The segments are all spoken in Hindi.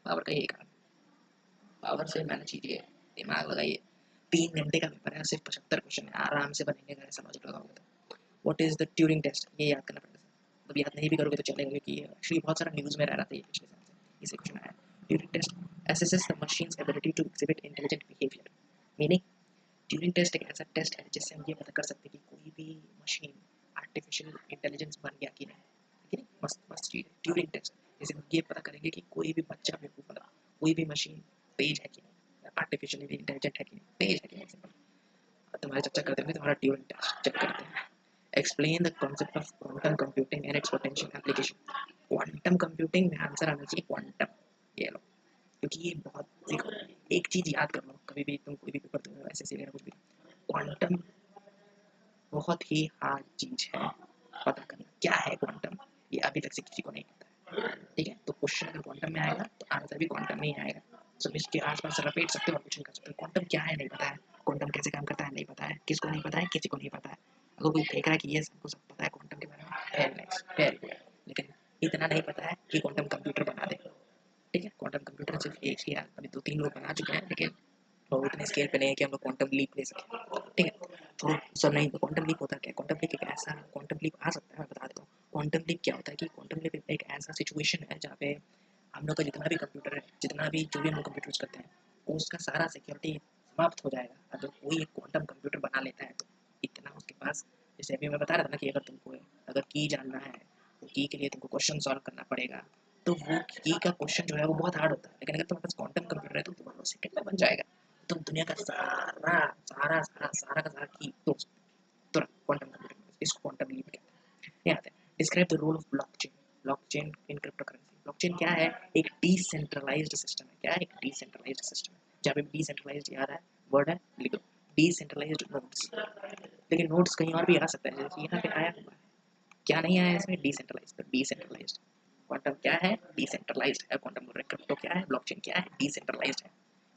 पावर का यही काम, पावर से मैनेज कीजिए, दिमाग लगाइए। 3 घंटे का पेपर है, सिर्फ 75 क्वेश्चन है, आराम से बनेंगे अगर ऐसा लॉजिक लगाओगे तो। What is the Turing test, ये याद करना पड़ेगा। मतलब याद नहीं भी करोगे तो चलेगा, क्योंकि एक्चुअली बहुत सारा न्यूज़ में रह रहा था ये पिछले साल से, इसे क्वेश्चन आया। Turing test assesses the machine's ability to exhibit intelligent behavior, meaning Turing test एक ऐसा टेस्ट है जिससे हम ये पता कर सकते हैं कि कोई भी मशीन आर्टिफिशियल इंटेलिजेंस बन गया कि नहीं, ठीक है। मस्त मस्त चीज़ है ट्यूरिंग टेस्ट, जैसे हम ये पता करेंगे कि कोई भी बच्चा बेवकूफ़ बना, कोई भी मशीन तेज है कि नहीं, आर्टिफिशियली इंटेलिजेंट है कि नहीं, तेज है कि नहीं, सिंपल। तुम्हारे चर्चा करते हुए तुम्हारा ट्यूरिंग टेस्ट चेक करते हैं। Explain the concept of quantum computing and it's potential application. Quantum computing में आंसर आना चाहिए क्वांटम, ये लो, क्योंकि ये बहुत, देखो एक चीज़ याद कर लो, कभी भी तुम कोई भी पेपर दो, ऐसे वगैरह कुछ भी, क्वांटम बहुत ही हार्ड चीज़ है पता करना, क्या है क्वांटम, ये अभी तक से किसी को नहीं पता है, ठीक है। तो क्वेश्चन अगर क्वांटम में आएगा तो आंसर भी क्वांटम में ही आएगा। सो इसके आसपास रपेट सकते हो और क्वेश्चन कर सकते हो। क्वांटम क्या है नहीं पता है, क्वांटम कैसे काम करता है नहीं पता है, किसको नहीं पता है, किसी को नहीं पता है। अगर कोई देख रहा है कि ये सबको सब पता है क्वांटम के बारे में, वेरी नाइस, वेरी गुड, लेकिन इतना नहीं पता है कि क्वांटम कंप्यूटर बना दे, ठीक है। क्वांटम कंप्यूटर सिर्फ एक ही है, अभी 2-3 लोग बना चुके हैं, लेकिन वो उतने स्केल पे नहीं है कि हम लोग क्वांटम लीप ले सकें, ठीक है। तो सब नहीं, क्वांटम लीप होता क्या है, क्वांटम लीप एक ऐसा, क्वांटम लीप आ सकता है, मैं बता देता हूँ। क्वांटम लीप क्या होता है कि क्वांटम लीप एक ऐसा सिचुएशन है जहाँ पे हम लोग का जितना भी कंप्यूटर है, जितना भी जो भी हम लोग कंप्यूटर यूज करते हैं, उसका सारा सिक्योरिटी समाप्त हो जाएगा अगर कोई एक क्वांटम कंप्यूटर बना लेता है तो। इतना उसके पास, जैसे अभी मैं बता रहा था ना कि अगर तुमको अगर की जानना है तो की के लिए तुमको क्वेश्चन सॉल्व करना पड़ेगा, तो वो की का क्वेश्चन जो है वो बहुत हार्ड होता है, लेकिन अगर तुम्हारे पास क्वांटम कंप्यूटर है तो तुम्हारा सेकंड में बन जाएगा। तुम दुनिया का सारा सारा सारा सारा का सारा की तोड़ सकते हो तुरंत क्वांटम कंप्यूटर में, इसको क्वांटम लीप कहते हैं। यहाँ आते हैं, describe the role of blockchain, blockchain in cryptocurrency. Blockchain क्या है, एक डिसेंट्रलाइज्ड सिस्टम है, क्या है, एक डिसेंट्रलाइज्ड सिस्टम है, जहाँ पे डिसेंट्रलाइज्ड याद है, वर्ड है, लिख दो, डिसेंट्रलाइज्ड नोड्स। लेकिन नोड्स कहीं और भी आ सकता है, जैसे यहाँ पे आया हुआ है, क्या नहीं आया इसमें, डिसेंट्रलाइज्ड, तो डिसेंट्रलाइज्ड। क्वांटम क्या है, डिसेंट्रलाइज्ड है, क्वांटम बोल रहे हैं। क्रिप्टो क्या है, ब्लॉकचेन क्या है, डिसेंट्रलाइज्ड है।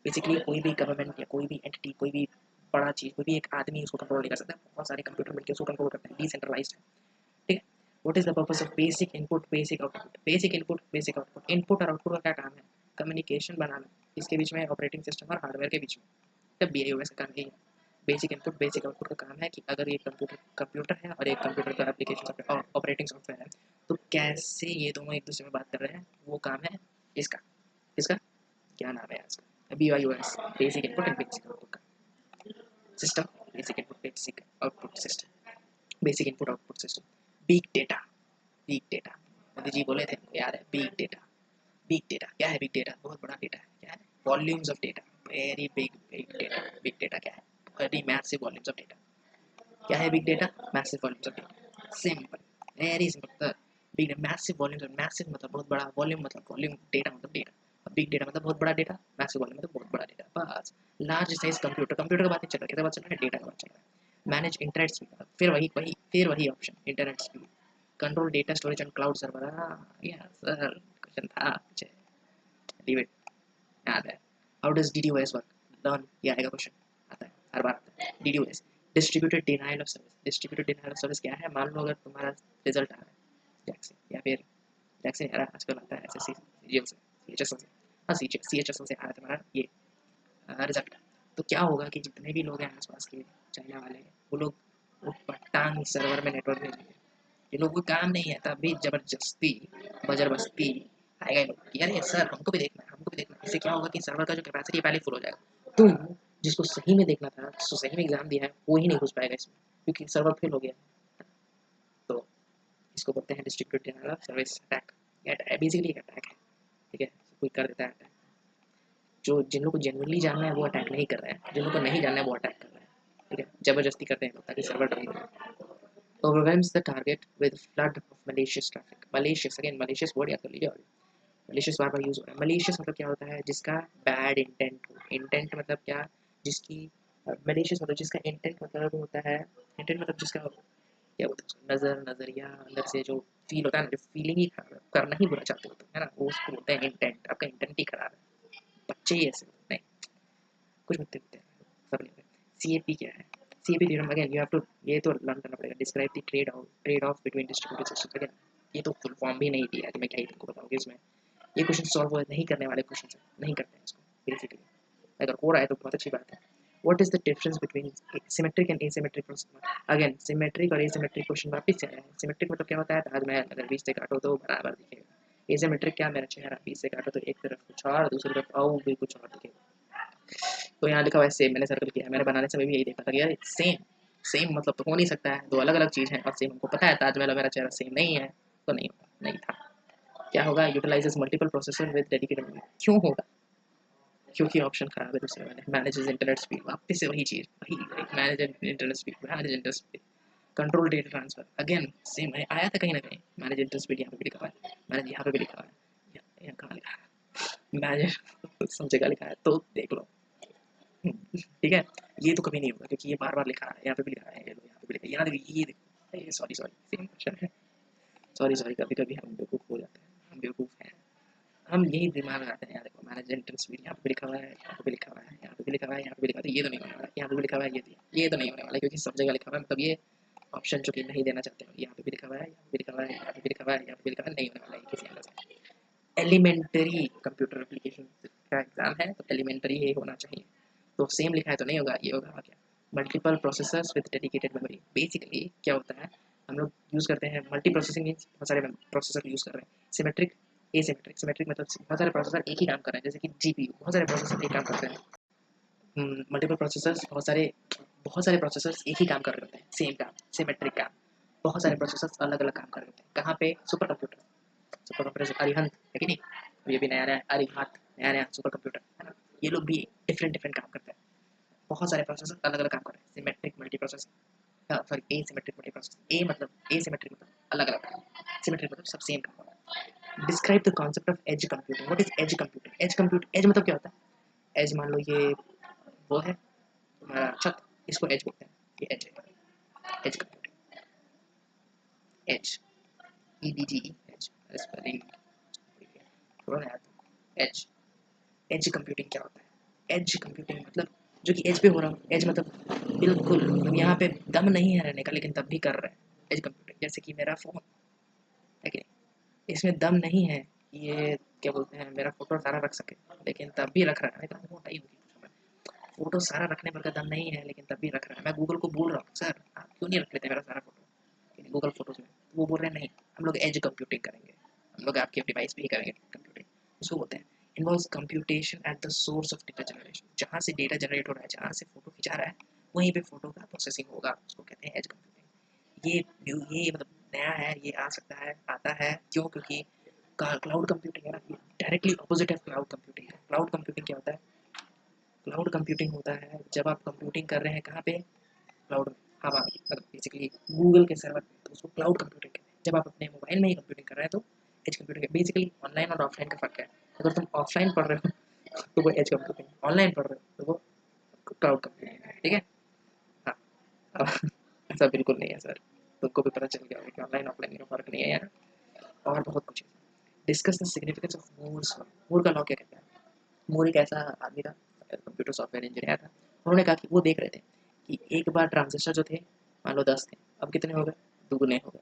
बेसिकली कोई भी गवर्नमेंट या कोई भी एंटिटी, कोई भी बड़ा चीज, कोई भी एक आदमी उसको कंट्रोल नहीं कर सकता, बहुत सारे कंप्यूटर मिलकर उसको कंट्रोल करते हैं, डिसेंट्रलाइज्ड है, ठीक है। What is the purpose of basic input basic output, basic input basic output, input और आउटपुट का क्या काम है, कम्युनिकेशन बनाना, इसके बीच में ऑपरेटिंग सिस्टम और हार्डवेयर के बीच में, तब बीआईओएस का काम यही है। बेसिक इनपुट बेसिक आउटपुट का काम है कि अगर ये कंप्यूटर कंप्यूटर है और एक कंप्यूटर का एप्लीकेशन और ऑपरेटिंग सॉफ्टवेयर है, तो कैसे ये दोनों एक दूसरे में बात कर रहे हैं, वो काम है इसका, इसका क्या नाम है इसका, BIOS, basic input and basic output का system, basic input basic output system, basic input output system. Big data, big data, Modi ji बोले थे, याद है, बिग डेटा। बिग डेटा क्या है, बिग डेटा बहुत बड़ा डेटा है, क्या है, volumes of data, very big big data. Big data क्या है, very massive volumes of data. क्या है big data, massive volumes of data, simple, very simple. Big massive volumes, massive मतलब बहुत बड़ा, वॉल्यूम मतलब वॉल्यूम, डेटा मतलब डेटा, बिग डेटा मतलब बहुत बड़ा डेटा, मैसिव वॉल्यूम मतलब बहुत बड़ा डेटा, बस। लार्ज साइज कंप्यूटर, कंप्यूटर का बात नहीं चल रहा, किसका बात चल रहा है, डेटा का बात चल रहा है। मैनेज इंटरनेट स्पीड, फिर वही option, internet speed, control data storage and cloud server. Yes sir, question था पीछे, लीव इट, याद है। How does DDoS work, learn, ये आएगा क्वेश्चन, आता है हर बार आता है। DDoS, distributed denial of service, distributed denial of service क्या है, मान लो अगर तुम्हारा रिजल्ट आ रहा है जैक से, या फिर जैक से यार आजकल आता है SSC CGL से, CHSL से, हाँ CHSL से आ रहा है तुम्हारा ये रिजल्ट, तो क्या होगा कि जितने भी लोग हैं आसपास के चाइना वाले, वो लोग वो पटांग सर्वर में नेटवर्क नहीं लेंगे, ये लोग को काम नहीं है, तब भी जबरदस्ती बजर बस्ती आएगा ये लोग कि अरे सर हमको भी देखना है, हमको भी देखना है। इससे क्या होगा कि सर्वर का जो कैपेसिटी पहले फुल हो जाएगा, तुम जिसको सही में देखना था, जिसको सही में एग्जाम दिया है, वो ही नहीं घुस पाएगा इसमें, क्योंकि सर्वर फेल हो गया। तो इसको बोलते हैं distributed denial of service attack, ये बेसिकली एक अटैक है, ठीक है, कोई कर देता है अटैक। जो जिन लोगों को जेनुइनली जानना है वो अटैक नहीं कर रहे हैं, जिन लोगों को नहीं जानना है वो अटैक कर रहे हैं, ठीक है, जबरदस्ती करते हैं लोग ताकि सर्वर डाउन हो जाए। Overwhelms the target with flood of malicious traffic. Malicious, again malicious word याद कर लीजिए, और malicious बार बार यूज हो रहा है। malicious मतलब क्या होता है, जिसका bad intent हो, intent मतलब क्या, जिसकी malicious मतलब जिसका intent मतलब होता है, intent मतलब जिसका क्या बोलते हैं उसको, नजर नजरिया अंदर से जो फील होता है ना, जो फीलिंग ही खराब है, करना ही बुरा चाहते हो तुम, है ना, वो उसको बोलते हैं इंटेंट, आपका इंटेंट ही खराब है, बच्चे ही ऐसे नहीं, कुछ मुद्दे होते हैं सब नहीं। CAP क्या है, CAP theorem, again you have to, ये तो लर्न करना पड़ेगा। Describe the trade off between distributed systems, again ये तो फुल फॉर्म भी नहीं दिया कि मैं क्या ही तुमको बताऊंगी इसमें। ये क्वेश्चन सॉल्व नहीं करने वाले क्वेश्चन नहीं करते हैं इसको बेसिकली। अगर हो रहा है तो बहुत अच्छी बात है। What is the difference between symmetric and asymmetric question? Again symmetric और एसिमेट्रिक क्वेश्चन वापस से आया है। सिमेट्रिक मतलब क्या होता है, ताजमहल अगर 20 से काटो तो बराबर दिखेगा। एसिमेट्रिक क्या, मेरा चेहरा 20 से काटो तो एक तरफ कुछ और दूसरी तरफ और भी कुछ और दिखेगा। तो यहाँ लिखा हुआ है सेम, मैंने सर्कल किया है। मैंने बनाने समय भी यही देखा था कि यार सेम सेम मतलब तो हो नहीं सकता है, दो अलग अलग चीज़ हैं और सेम हमको पता है ताजमहल और मेरा चेहरा सेम नहीं है, तो नहीं होगा, नहीं था। क्या होगा, utilises multiple processor with dedicated memory. क्यों होगा, क्योंकि ऑप्शन खराब है दूसरे वाले। मैनेजेस इंटरनेट स्पीड, वापस से वही चीज़, वही manage internet speed, manage internet speed, control data transfer. Again same आया था कहीं ना कहीं, मैनेज इंटरनेट स्पीड यहाँ पे भी लिखा हुआ है, मैनेज यहाँ पे भी लिखा हुआ है, यहाँ कहाँ लिखा है मैनेज सब जगह लिखा है, तो देख लो। ठीक है, ये तो कभी नहीं होगा क्योंकि ये बार बार लिखा है, यहाँ पे भी लिखा है, यहाँ पे भी लिखा है, यहाँ देखो ये देखो, ये सॉरी सॉरी सेम क्वेश्चन है। सॉरी सॉरी, कभी कभी हम बेवकूफ़ हो जाते हैं, हम बेवकूफ़ हैं, हम यही दिमाग लगाते हैं। यहाँ देखो मैनेज इंटरनेट स्पीड, यहाँ पे भी लिखा हुआ है, यहाँ पे भी लिखा हुआ है, यहाँ पे भी लिखा हुआ है, यहाँ पे भी लिखा हुआ है, ये तो नहीं होने वाला। यहाँ पे भी लिखा हुआ है, ये तो नहीं होने वाला क्योंकि सब जगह लिखा हुआ है, मतलब ये ऑप्शन जो कि नहीं देना चाहते हो। यहाँ पे भी लिखा हुआ है, यहाँ पे भी लिखा हुआ है, यहाँ पे भी लिखा हुआ है, यहाँ पे भी लिखा हुआ है, नहीं होने वाला है किसी अंदर से। एलिमेंटरी कंप्यूटर एप्लीकेशन का एग्जाम है तो एलिमेंटरी ही होना चाहिए, तो सेम लिखा है तो नहीं होगा, ये होगा क्या, multiple processors with dedicated memory. Basically क्या होता है, हम लोग यूज़ करते हैं मल्टी प्रोसेसिंग, मीन्स बहुत सारे प्रोसेसर यूज़ कर रहे हैं। सिमेट्रिक एसिमेट्रिक, सिमेट्रिक मतलब बहुत सारे प्रोसेसर एक ही काम कर रहे हैं, जैसे कि जीपीयू, बहुत सारे प्रोसेसर एक काम करते हैं। मल्टीपल प्रोसेसर्स, बहुत सारे प्रोसेसर्स एक ही काम कर रहे होते हैं, सेम काम, सिमेट्रिक काम। बहुत सारे प्रोसेसर्स अलग अलग काम कर रहे होते हैं, कहाँ पे, super computer. Super computer Arihant है कि नहीं, ये भी नया नया अरिहंत, नया नया सुपर कंप्यूटर है ना, ये लोग भी डिफरेंट डिफरेंट काम करते हैं। बहुत सारे प्रोसेसर अलग अलग काम कर रहे हैं, symmetric multi processor, sorry asymmetric multi processor. ए मतलब एसिमेट्रिक मतलब अलग अलग काम, सिमेट्रिक मतलब सब सेम काम। Describe the concept of edge computing. What is edge computing? Edge मतलब क्या होता है, एज मान लो ये वो है तुम्हारा छत, इसको एज बोलते हैं, ये एज है, edge computing, edge EDGE, edge spelling थोड़ा नया था। एज एज कंप्यूटिंग क्या होता है, एज कंप्यूटिंग मतलब जो कि एज पे हो रहा हो। एज मतलब बिल्कुल यहाँ पे दम नहीं है रहने का लेकिन तब भी कर रहे हैं, एज कंप्यूटिंग। जैसे कि मेरा फ़ोन है कि इसमें दम नहीं है, ये क्या बोलते हैं, मेरा फोटो सारा रख सके लेकिन तब भी रख रहा है, तो मोटा ही होगी फोटो सारा रखने पर का दम नहीं है लेकिन तब भी रख रहा है। मैं गूगल को बोल रहा हूँ सर आप क्यों नहीं रख लेते मेरा सारा फोटो गूगल फोटोज में, तो वो बोल रहे हैं नहीं हम लोग एज कंप्यूटिंग करेंगे, हम लोग आपके डिवाइस पे ही करेंगे कंप्यूटिंग। उसको बोलते हैं involves computation at the source of data generation. जहाँ से डेटा जनरेट हो रहा है, जहाँ से फोटो खिंचा रहा है वहीं पे फोटो का प्रोसेसिंग होगा, उसको कहते हैं एज कंप्यूटिंग। ये मतलब नया है, ये आ सकता है, आता है क्यों, क्योंकि क्लाउड कंप्यूटिंग है ना, ये डायरेक्टली अपोजिट है क्लाउड कंप्यूटिंग का। क्लाउड कंप्यूटिंग क्या होता है, क्लाउड कंप्यूटिंग होता है जब आप कंप्यूटिंग कर रहे हैं कहाँ पे, क्लाउड में, हवा मतलब बेसिकली गूगल के सर्वर पे, तो उसको क्लाउड कंप्यूटिंग कहते हैं। जब आप अपने मोबाइल में ही कंप्यूटिंग कर रहे हैं तो एज कंप्यूटिंग। बेसिकली ऑनलाइन और ऑफलाइन का फर्क है, अगर तुम ऑफलाइन पढ़ रहे हो तो वो एज कंप्यूटिंग, ऑनलाइन पढ़ रहे हो तो वो क्लाउड कंप्यूटिंग है, ठीक है। हाँ अब ऐसा बिल्कुल नहीं है सर, तुमको भी पता चल गया होगा कि ऑनलाइन ऑफलाइन का फर्क नहीं है यार, और बहुत कुछ है। Discuss the significance of Moore's law. Moore का लॉ क्या कहता है, मूर एक ऐसा आदमी था, कंप्यूटर सॉफ्टवेयर इंजीनियर था। उन्होंने कहा कि वो देख रहे थे कि एक बार ट्रांजिस्टर जो थे मान लो 10 थे, अब कितने हो गए, दुगने हो गए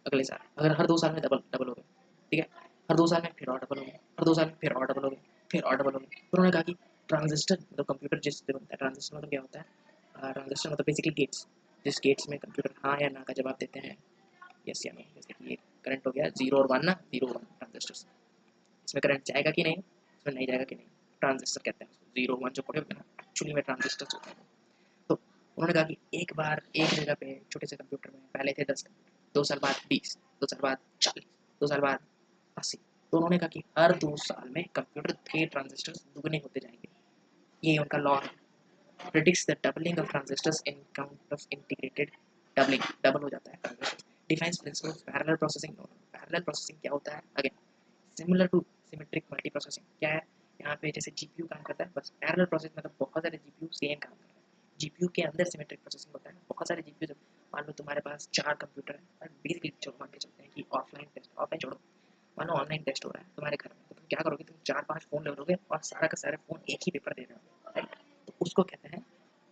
अगले साल, अगर हर 2 साल में डबल डबल हो गए, ठीक है, हर 2 साल में फिर और डबल हो गए, हर 2 साल में फिर और डबल हो गए, फिर और डबल हो गए। तो उन्होंने कहा कि ट्रांजिस्टर मतलब कंप्यूटर जिससे बनता है, ट्रांजिस्टर मतलब क्या होता है, ट्रांजिस्टर मतलब बेसिकली गेट्स, जिस गेट्स में कंप्यूटर हाँ या ना का जवाब देते हैं, यस या नो। जैसे कि ये करंट हो गया 0 और 1 ना, 0 1 ट्रांजिस्टर, इसमें करंट जाएगा कि नहीं, इसमें नहीं जाएगा कि नहीं, ट्रांजिस्टर कहते हैं उसको। 0 1 जो पढ़े होते हैं ना, एक्चुअली में ट्रांजिस्टर होते हैं। तो उन्होंने कहा कि एक बार एक जगह पे छोटे से कंप्यूटर में पहले थे 10 कंप्यूटर, 2 साल बाद 20, 2 साल बाद 40, 2 साल बाद 80। तो उन्होंने कहा कि हर 2 साल में कंप्यूटर के ट्रांजिस्टर दुगने होते जाएंगे, ये उनका लॉ है। predicts the doubling of transistors in count of integrated, doubling double हो जाता है transistor. Defines principle of parallel processing. Parallel processing क्या होता है, again similar to symmetric multiprocessing. क्या है, यहाँ पे जैसे जीपीयू काम करता है, बस पैरेलल प्रोसेस मतलब बहुत सारे जीपीयू सेम काम कर रहे हैं। जीपीयू के अंदर सिमेट्रिक प्रोसेसिंग होता है, बहुत सारे जीपीयू, मान लो तुम्हारे पास 4 कंप्यूटर है, बेसिकली चलो मान के चलते हैं कि ऑफलाइन टेस्ट, ऑफलाइन छोड़ो, मान लो ऑनलाइन टेस्ट हो रहा है तुम्हारे घर में, तो तुम क्या करोगे, तुम 4 5 फोन ले लोगे और सारा का सारे फोन एक ही पेपर दे रहे हो, राइट। तो उसको कहते हैं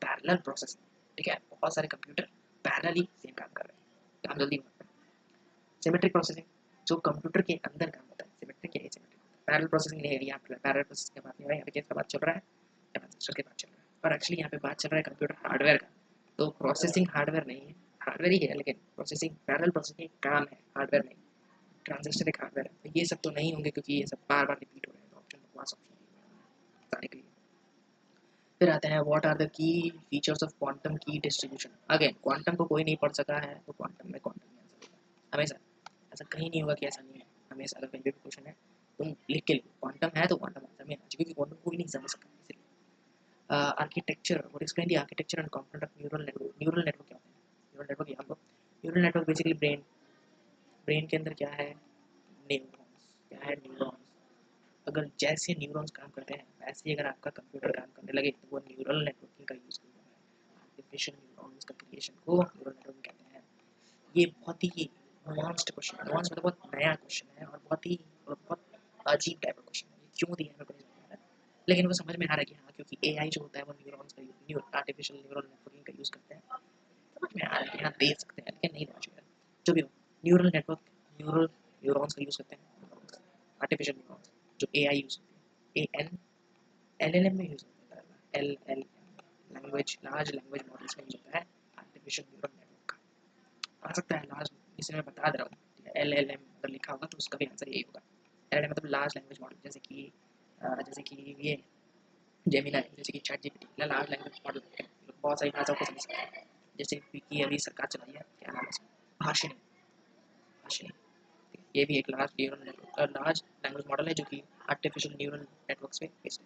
पैरेलल प्रोसेसिंग, ठीक है, बहुत सारे कंप्यूटर पैरेलली सेम काम कर रहे हैं, काम जल्दी होता है। सिमेट्रिक प्रोसेसिंग जो कंप्यूटर के अंदर काम होता है, सिमेट्रिक या एसिमेट्रिक, पैरेलल प्रोसेसिंग नहीं है, यहाँ पे पैरेलल प्रोसेसिंग की बात नहीं हो रही है, यहाँ पे किसका बात चल रहा है, ट्रांजिस्टर की बात चल रहा है। और एक्चुअली यहाँ पे बात चल रहा है कंप्यूटर हार्डवेयर का, तो प्रोसेसिंग हार्डवेयर नहीं है, हार्डवेयर ही है लेकिन प्रोसेसिंग पैरेलल प्रोसेसिंग काम है, हार्डवेयर नहीं। ट्रांजिस्टर एक हार्डवेयर है, तो ये सब तो नहीं होंगे क्योंकि ये सब बार बार रिपीट हो रहे हैं, तो ऑप्शन बकवास ऑप्शन बताने के लिए। फिर आते हैं what are the key features of quantum key distribution. Again quantum को कोई नहीं पढ़ सका है तो क्वांटम में क्वांटम नहीं आंसर होगा हमेशा, ऐसा कहीं नहीं होगा कि ऐसा नहीं है। हमेशा अगर कहीं भी क्वेश्चन है तुम लिख के लिखो क्वांटम है तो क्वांटम आंसर में आना चाहिए, क्योंकि क्वांटम कोई नहीं समझ सकता इसलिए। Architecture, what explain the architecture and component of neural network. Neural network क्या होता है? न्यूरल नेटवर्क याद लो, neural network basically brain, brain के अंदर क्या है, न्यूरॉन्स, क्या है न्यूरॉन्स। अगर जैसे न्यूरॉन्स काम करते हैं वैसे ही अगर आपका कंप्यूटर काम करने लगे तो वो न्यूरल नेटवर्किंग का यूज़ करता है। आर्टिफिशियल न्यूरॉन्स का क्रिएशन को न्यूरल नेटवर्किंग कहते हैं। ये बहुत ही नुआंस्ड क्वेश्चन है, नुआंस मतलब बहुत नया क्वेश्चन है और बहुत ही बहुत अजीब टाइप का क्वेश्चन है। ये क्यों दिया है मेरे को नहीं समझ आ रहा है, लेकिन वो समझ में आ रहा है कि हाँ क्योंकि एआई जो होता है वो न्यूरॉन्स का यूज, आर्टिफिशियल न्यूरल नेटवर्किंग का यूज़ करते हैं। समझ में आ रहा है कि हाँ दे सकते हैं लेकिन नहीं देना चाहिए। जो भी हो, न्यूरल नेटवर्क, न्यूरल न्यूरॉन्स का यूज़ करते हैं, आर्टिफिशियल न्यूरॉन्स जो एआई यूज़ करती है, एएन एलएलएम में यूज़ होता है, LLM language, large language models में यूज़ होता है आर्टिफिशियल न्यूरल नेटवर्क का। आ सकता है लार्ज, इसे मैं बता दे रहा हूँ, ठीक है। एलएलएम अगर लिखा होगा तो उसका भी आंसर यही होगा। एलएलएम मतलब लार्ज लैंग्वेज मॉडल, जैसे कि ये जेमिनी, जैसे कि chat GPT, large language model है, बहुत सारी भाषाओं को समझ सकता है। जैसे कि अभी सरकार चलाई है, क्या नाम है उसका, भाषिनी, भाषिनी, ये भी एक large neural network, large language model है जो कि आर्टिफिशियल न्यूरल नेटवर्क्स पे बेस्ड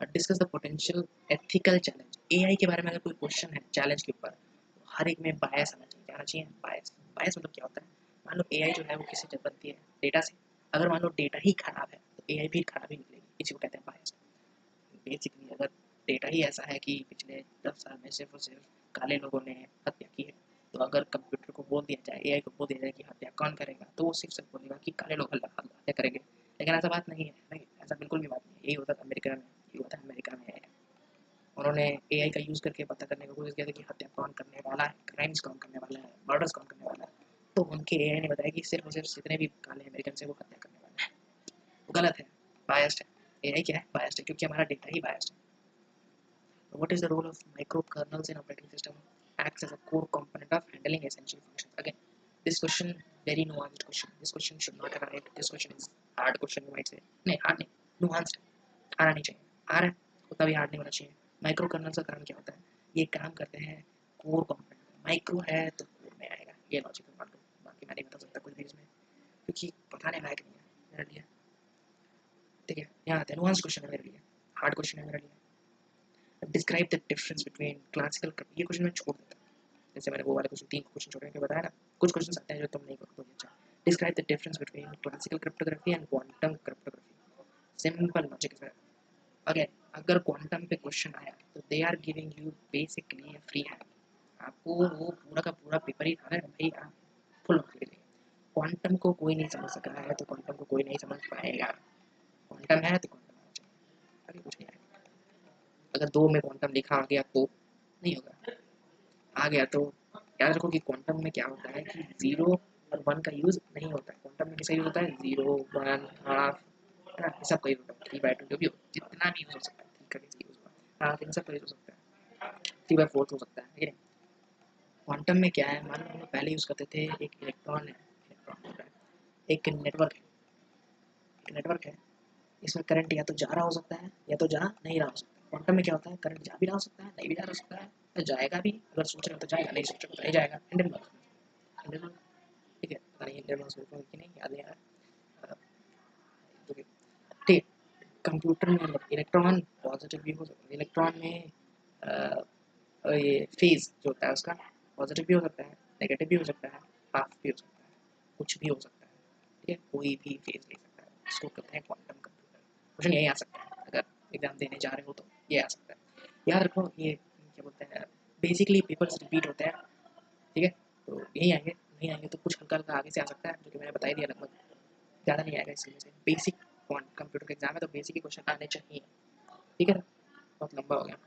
है। Discuss the potential ethical challenge. AI के बारे में अगर कोई क्वेश्चन है चैलेंज के ऊपर, तो हर एक में बायस आना चाहिए, क्या आना चाहिए, बायस। बायस मतलब क्या होता है, मान लो एआई जो है वो किससे बनती है, डेटा से। अगर मान लो डेटा ही खराब है तो एआई भी खराब ही निकलेगी, इसी को कहते हैं बायस। बेसिकली अगर डेटा ही ऐसा है कि पिछले 10 साल में सिर्फ और सिर्फ काले लोगों ने हत्या की है, तो अगर कंप्यूटर को बोल दिया जाए, एआई को बोल दिया जाए कि हत्या कौन करेगा, तो वो सिर्फ सिर्फ बोलेगा कि काले लोग हत्या करेंगे। लेकिन ऐसा बात नहीं है, नहीं ऐसा बिल्कुल भी बात नहीं है। यही होता था अमेरिका में, यही होता है अमेरिका में। उन्होंने एआई का यूज़ करके पता करने की कोशिश किया था कि हत्या कौन करने वाला है, क्राइम्स कौन करने वाला है, मर्डर्स कौन करने वाला है, तो उनके एआई ने बताया कि सिर्फ और सिर्फ जितने भी काले अमेरिकन से वो हत्या करने वाले हैं। वो गलत है, बायस्ड है। एआई क्या है, बायस्ड है, क्योंकि हमारा डेटा ही बायस्ड है। What is the role of microkernels in operating system? Acts as a core component of handling essential functions. Again, this question very nuanced question. This question should not have arrived. This question is hard question you might say. नहीं hard नहीं, nuanced है, आना नहीं चाहिए। आ रहा है उतना भी हार्ड नहीं होना चाहिए। माइक्रो कर्नल का काम क्या होता है, ये काम करते हैं कोर कंपोनेंट। माइक्रो है तो कोर में आएगा, ये लॉजिक मान लो, बाकी मैं नहीं बता सकता कुछ भी इसमें, क्योंकि पता नहीं है कि नहीं है मेरे लिए। ठीक है, यहाँ आते हैं, नुआंस क्वेश्चन है मेरे लिए, हार्ड क्वेश्चन है मेरे लिए। Describe the difference between classical, ये क्वेश्चन मैं छोड़ देता हूँ, जैसे मैंने वो वाले क्वेश्चन 3 क्वेश्चन छोड़ने के बताया ना, कुछ क्वेश्चन आते हैं जो तुम नहीं करो तो अच्छा। Describe the difference between classical cryptography and quantum cryptography. Simple logic है। अगेन अगर क्वांटम पे क्वेश्चन आया तो they are giving you basically free hand, आपको वो पूरा का पूरा पेपर ही खाना है भाई, आप फुल मार्क्स ले लेंगे। क्वांटम को कोई नहीं समझ सका है तो क्वांटम को कोई नहीं समझ पाएगा। क्वांटम है तो क्वांटम आना चाहिए, आगे कुछ नहीं आएगा। अगर 2 में क्वांटम लिखा आ गया तो नहीं होगा, आ गया तो याद रखो कि क्वांटम में क्या होता है कि 0 और 1 का यूज़ नहीं होता है। क्वांटम में किसका यूज़ होता है, 0 1 हाफ, है ना, ये सब का यूज़ होता है। 3/2 जो भी हो, जितना भी यूज़ हो सकता है, 3 का भी यूज़ होगा, हाफ, इन सब का यूज़ हो सकता है, 3/4 हो सकता है, ठीक है। क्वांटम में क्या है, मान लो हम लोग पहले यूज़ करते थे, एक इलेक्ट्रॉन है, इलेक्ट्रॉन होता है, एक नेटवर्क है, एक नेटवर्क है, इसमें करंट या तो जा रहा हो सकता है या तो जा नहीं रहा हो सकता है। क्वांटम में क्या होता है, करंट जा भी रहा हो सकता है, नहीं भी जा रहा हो सकता है, तो जाएगा भी, अगर सोच रहे हो तो जाएगा, नहीं सोच रहे हो तो नहीं जाएगा। इंडियन, ठीक है, पता नहीं इंडियन कि नहीं, याद नहीं आ रहा, ठीक। कंप्यूटर में इलेक्ट्रॉन पॉजिटिव भी हो सकता है, इलेक्ट्रॉन में ये फेज जो होता है उसका पॉजिटिव भी हो सकता है, नेगेटिव भी हो सकता है, हाफ भी हो सकता है, कुछ भी हो सकता है, ठीक है, कोई भी फेज ले सकता है, इसको कहते हैं क्वांटम कंप्यूटर। क्वेश्चन यही आ सकता है अगर एग्जाम देने जा रहे हो तो, ये आ सकता है। याद रखो ये क्या बोलते हैं, बेसिकली पेपर्स रिपीट होते हैं, ठीक है, तो यही आएंगे, नहीं आएंगे तो कुछ हल्का हल्का आगे से आ सकता है, जो कि मैंने बता ही दिया लगभग, ज़्यादा नहीं आएगा इसमें से। बेसिक कंप्यूटर का एग्जाम है तो बेसिक ही क्वेश्चन आने चाहिए, ठीक है। बहुत लंबा हो गया।